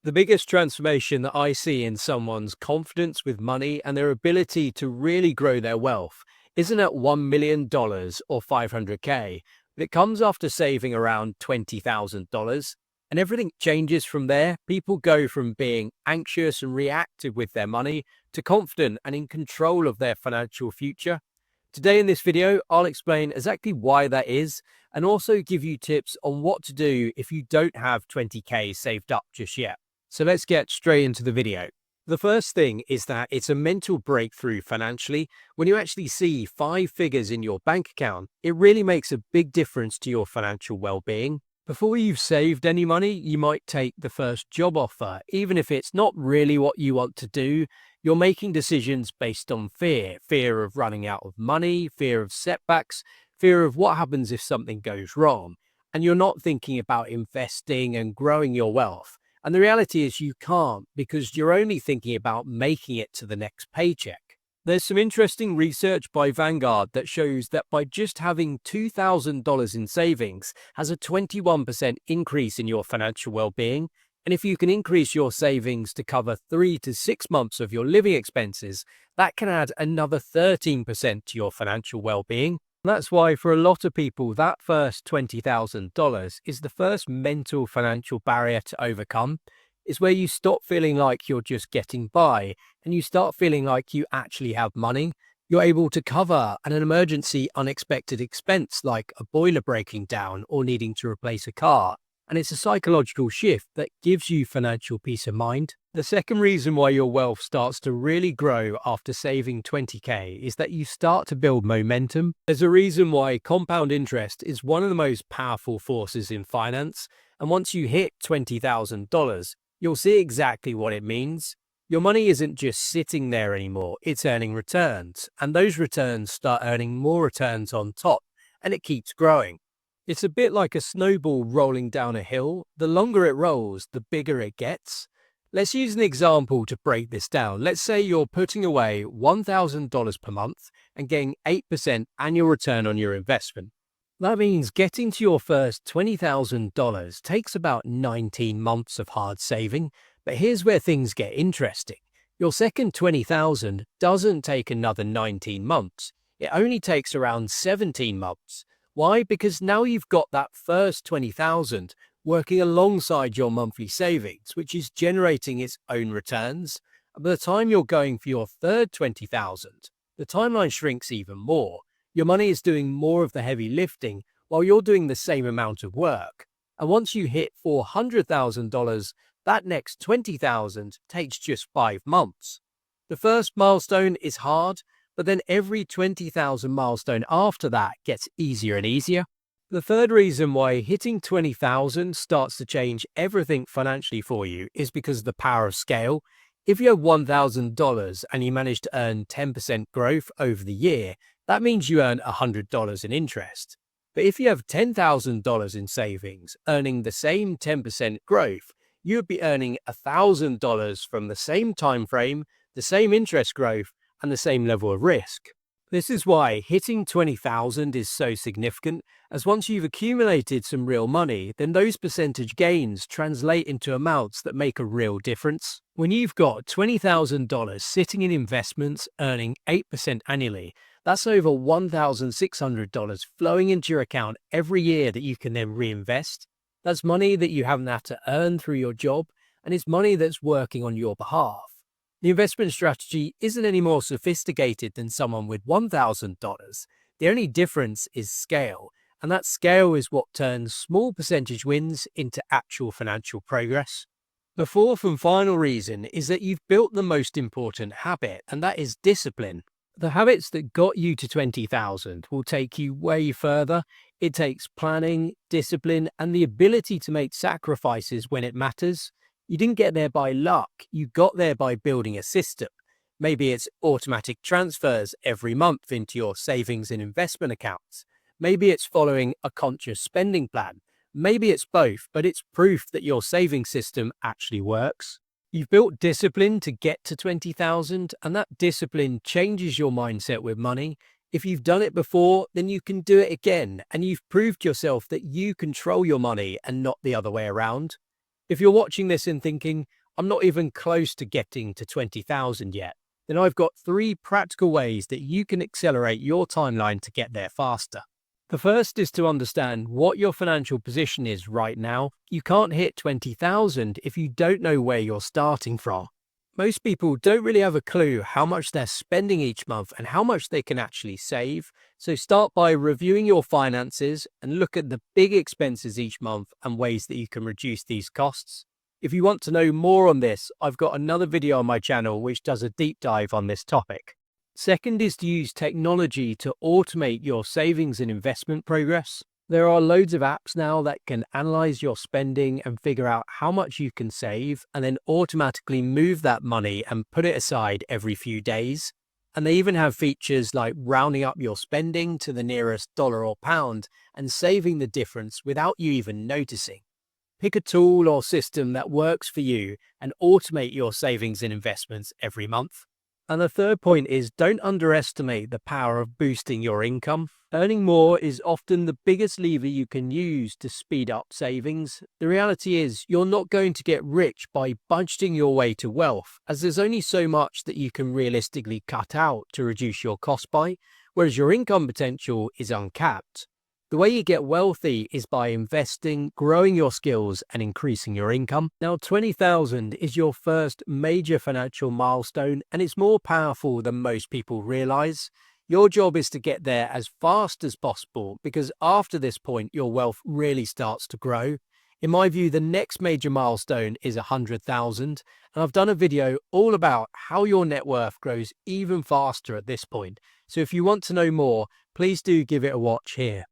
The biggest transformation that I see in someone's confidence with money and their ability to really grow their wealth isn't at $1 million or 500K, but it comes after saving around $20,000. And everything changes from there. People go from being anxious and reactive with their money to confident and in control of their financial future. Today in this video, I'll explain exactly why that is and also give you tips on what to do if you don't have 20K saved up just yet. So let's get straight into the video. The first thing is that it's a mental breakthrough financially. When you actually see 5 figures in your bank account, it really makes a big difference to your financial well-being. Before you've saved any money, you might take the first job offer. Even if it's not really what you want to do, you're making decisions based on fear of running out of money, fear of setbacks, fear of what happens if something goes wrong. And you're not thinking about investing and growing your wealth. And the reality is you can't, because you're only thinking about making it to the next paycheck. There's some interesting research by Vanguard that shows that by just having $2,000 in savings has a 21% increase in your financial well-being. And if you can increase your savings to cover 3 to 6 months of your living expenses, that can add another 13% to your financial well-being. That's why for a lot of people, that first $20,000 is the first mental financial barrier to overcome. It's where you stop feeling like you're just getting by and you start feeling like you actually have money. You're able to cover an emergency unexpected expense like a boiler breaking down or needing to replace a car. And it's a psychological shift that gives you financial peace of mind. The second reason why your wealth starts to really grow after saving 20K is that you start to build momentum. There's a reason why compound interest is one of the most powerful forces in finance. And once you hit $20,000, you'll see exactly what it means. Your money isn't just sitting there anymore, it's earning returns. And those returns start earning more returns on top, and it keeps growing. It's a bit like a snowball rolling down a hill. The longer it rolls, the bigger it gets. Let's use an example to break this down. Let's say you're putting away $1,000 per month and getting 8% annual return on your investment. That means getting to your first $20,000 takes about 19 months of hard saving. But here's where things get interesting. Your second $20,000 doesn't take another 19 months. It only takes around 17 months. Why? Because now you've got that first $20,000 working alongside your monthly savings, which is generating its own returns. And by the time you're going for your third $20,000, the timeline shrinks even more. Your money is doing more of the heavy lifting while you're doing the same amount of work. And once you hit $400,000, that next $20,000 takes just 5 months. The first milestone is hard, but then every 20,000 milestone after that gets easier and easier. The third reason why hitting 20,000 starts to change everything financially for you is because of the power of scale. If you have $1,000 and you manage to earn 10% growth over the year, that means you earn $100 in interest. But if you have $10,000 in savings, earning the same 10% growth, you would be earning $1,000 from the same time frame, the same interest growth, and the same level of risk. This is why hitting 20,000 is so significant, as once you've accumulated some real money, then those percentage gains translate into amounts that make a real difference. When you've got $20,000 sitting in investments earning 8% annually, that's over $1,600 flowing into your account every year that you can then reinvest. That's money that you haven't had to earn through your job, and it's money that's working on your behalf. The investment strategy isn't any more sophisticated than someone with $1,000. The only difference is scale, and that scale is what turns small percentage wins into actual financial progress. The fourth and final reason is that you've built the most important habit, and that is discipline. The habits that got you to 20,000 will take you way further. It takes planning, discipline, and the ability to make sacrifices when it matters. You didn't get there by luck, you got there by building a system. Maybe it's automatic transfers every month into your savings and investment accounts. Maybe it's following a conscious spending plan. Maybe it's both, but it's proof that your saving system actually works. You've built discipline to get to 20,000, and that discipline changes your mindset with money. If you've done it before, then you can do it again, and you've proved yourself that you control your money and not the other way around. If you're watching this and thinking, I'm not even close to getting to 20,000 yet, then I've got 3 practical ways that you can accelerate your timeline to get there faster. The first is to understand what your financial position is right now. You can't hit 20,000 if you don't know where you're starting from. Most people don't really have a clue how much they're spending each month and how much they can actually save. So start by reviewing your finances and look at the big expenses each month and ways that you can reduce these costs. If you want to know more on this, I've got another video on my channel which does a deep dive on this topic. Second is to use technology to automate your savings and investment progress. There are loads of apps now that can analyze your spending and figure out how much you can save and then automatically move that money and put it aside every few days. And they even have features like rounding up your spending to the nearest dollar or pound and saving the difference without you even noticing. Pick a tool or system that works for you and automate your savings and investments every month. And the third point is don't underestimate the power of boosting your income. Earning more is often the biggest lever you can use to speed up savings. The reality is you're not going to get rich by budgeting your way to wealth, as there's only so much that you can realistically cut out to reduce your cost by, whereas your income potential is uncapped. The way you get wealthy is by investing, growing your skills, and increasing your income. Now, 20,000 is your first major financial milestone, and it's more powerful than most people realize. Your job is to get there as fast as possible, because after this point, your wealth really starts to grow. In my view, the next major milestone is 100,000, and I've done a video all about how your net worth grows even faster at this point. So if you want to know more, please do give it a watch here.